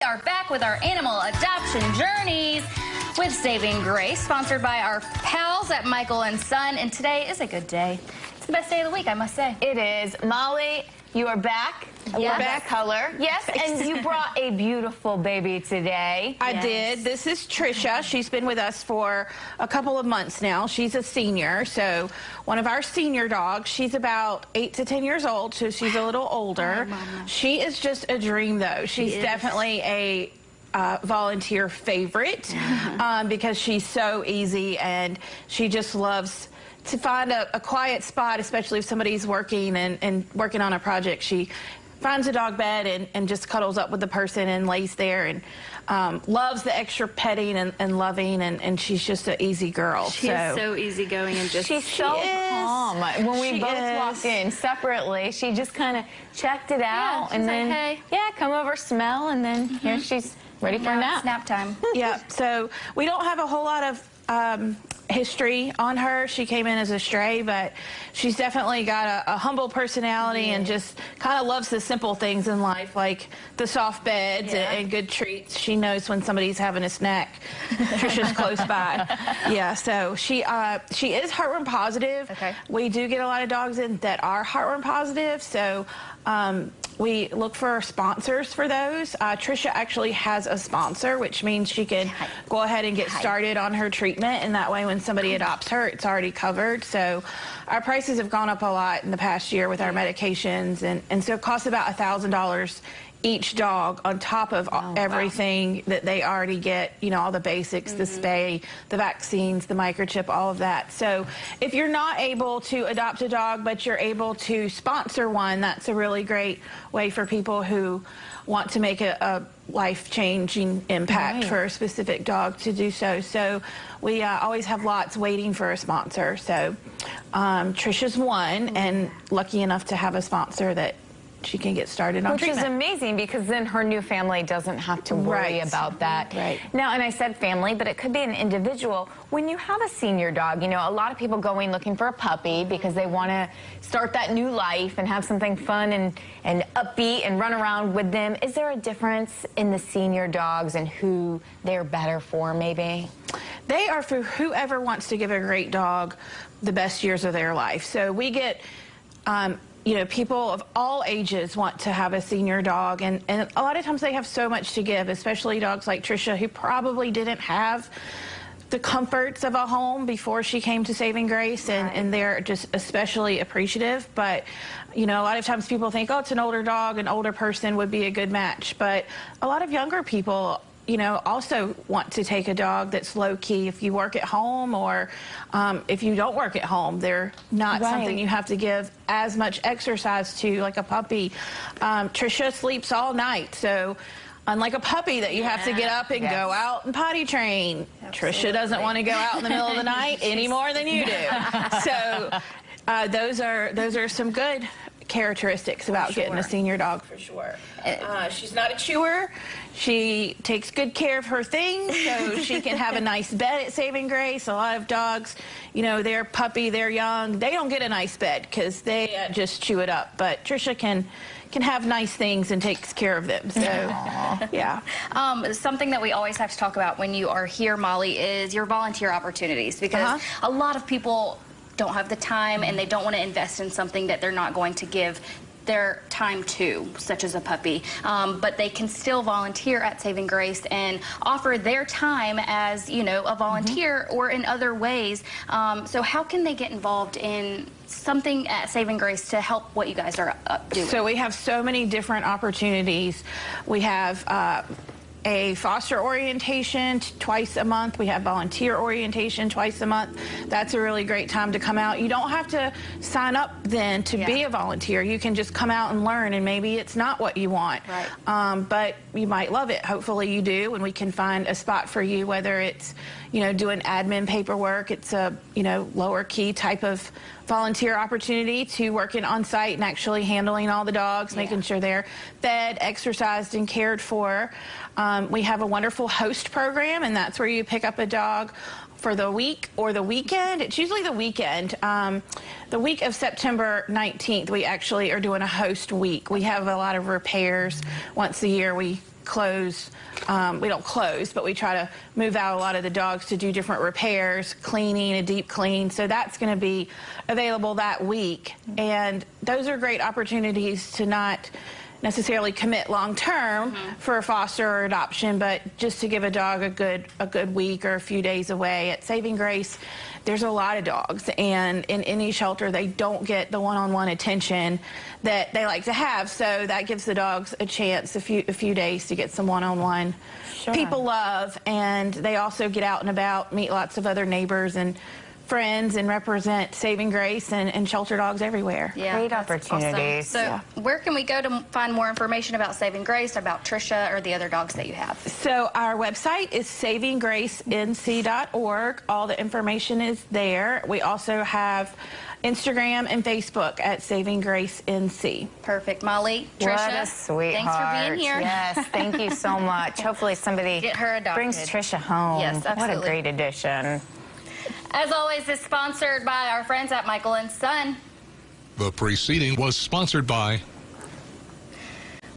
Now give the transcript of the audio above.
We are back with our animal adoption journeys with Saving Grace, sponsored by our pals at Michael & Son. And today is a good day. It's the best day of the week, I must say. It is. Molly, you are back. I love that color. Yes, and you brought a beautiful baby today. I did. This is Trisha. She's been with us for a couple of months now. She's a senior, so one of our senior dogs. She's about 8 to 10 years old, so she's a little older. She is just a dream, though. She's definitely a volunteer favorite because she's so easy, and she just loves to find a quiet spot, especially if somebody's working and working on a project. She finds a dog bed and just cuddles up with the person and lays there, and loves the extra petting and loving, and she's just an easy girl. She's so easygoing and just... She's so calm. When we both walked in separately, she just kind of checked it out, and then, like, hey. come over, smell, and then here she's ready for a nap. Nap time. Yeah, so we don't have a whole lot of history on her. She came in as a stray, but she's definitely got a humble personality and just kind of loves the simple things in life, like the soft beds and good treats. She knows when somebody's having a snack. Trisha's close by. Yeah, so she is heartworm positive. Okay. We do get a lot of dogs in that are heartworm positive, so we look for sponsors for those. Trisha actually has a sponsor, which means she can go ahead and get started on her treatment, and that way when somebody adopts her, it's already covered. So our prices have gone up a lot in the past year with our medications, and so it costs about $1,000 each dog on top of everything that they already get, you know, all the basics, the spay, the vaccines, the microchip, all of that. So if you're not able to adopt a dog, but you're able to sponsor one, that's a really great way for people who want to make a life-changing impact for a specific dog to do so. So we always have lots waiting for a sponsor. So Trisha's one, and lucky enough to have a sponsor that she can get started on treatment. Which is amazing, because then her new family doesn't have to worry about that. Now, and I said family, but it could be an individual. When you have a senior dog, you know, a lot of people go in looking for a puppy because they want to start that new life and have something fun and upbeat and run around with them. Is there a difference in the senior dogs and who they're better for, maybe? They are for whoever wants to give a great dog the best years of their life. So we get you know, people of all ages want to have a senior dog, and a lot of times they have so much to give, especially dogs like Trisha, who probably didn't have the comforts of a home before she came to Saving Grace, and they're just especially appreciative. But, you know, a lot of times people think, oh, it's an older dog, an older person would be a good match. But a lot of younger people, you know, also want to take a dog that's low-key. If you work at home, or if you don't work at home, they're not something you have to give as much exercise to, like a puppy. Trisha sleeps all night, so unlike a puppy that you have to get up and go out and potty train, Trisha doesn't want to go out in the middle of the night any more than you do. So those are some good characteristics about getting a senior dog, for sure. She's not a chewer. She takes good care of her things, so she can have a nice bed at Saving Grace. A lot of dogs, you know, they're puppy, they're young, they don't get a nice bed because they just chew it up. But Trisha can have nice things and takes care of them. So, yeah. Something that we always have to talk about when you are here, Molly, is your volunteer opportunities, because a lot of people don't have the time and they don't want to invest in something that they're not going to give their time to, such as a puppy, but they can still volunteer at Saving Grace and offer their time as, you know, a volunteer or in other ways. So how can they get involved in something at Saving Grace to help what you guys are doing? So we have so many different opportunities. We have a foster orientation twice a month. We have volunteer orientation twice a month. That's a really great time to come out. You don't have to sign up then to be a volunteer. You can just come out and learn, and maybe it's not what you want. But you might love it. Hopefully you do, and we can find a spot for you, whether it's, you know, doing admin paperwork. It's a, you know, lower key type of volunteer opportunity to working on site and actually handling all the dogs, making sure they're fed, exercised, and cared for. We have a wonderful host program, and that's where you pick up a dog for the week or the weekend. It's usually the weekend. The week of September 19th, we actually are doing a host week. We have a lot of repairs. Once a year, we close. We don't close, but we try to move out a lot of the dogs to do different repairs, cleaning, a deep clean. So that's going to be available that week. And those are great opportunities to not necessarily commit long term for a foster or adoption, but just to give a dog a good week or a few days away. At Saving Grace, there's a lot of dogs, and in any shelter they don't get the one-on-one attention that they like to have, so that gives the dogs a chance, a few days to get some one-on-one people love. And they also get out and about, meet lots of other neighbors and friends, and represent Saving Grace and shelter dogs everywhere. Yeah, great opportunities. Awesome. So where can we go to find more information about Saving Grace, about Trisha, or the other dogs that you have? So our website is savinggracenc.org. All the information is there. We also have Instagram and Facebook at Saving Grace NC. Perfect. Molly, Trisha, what a sweetheart. Thanks for being here. Yes, thank you so much. Hopefully somebody get her adopted. Brings Trisha home. Yes, absolutely. What a great addition. As always, it's sponsored by our friends at Michael & Son. The preceding was sponsored by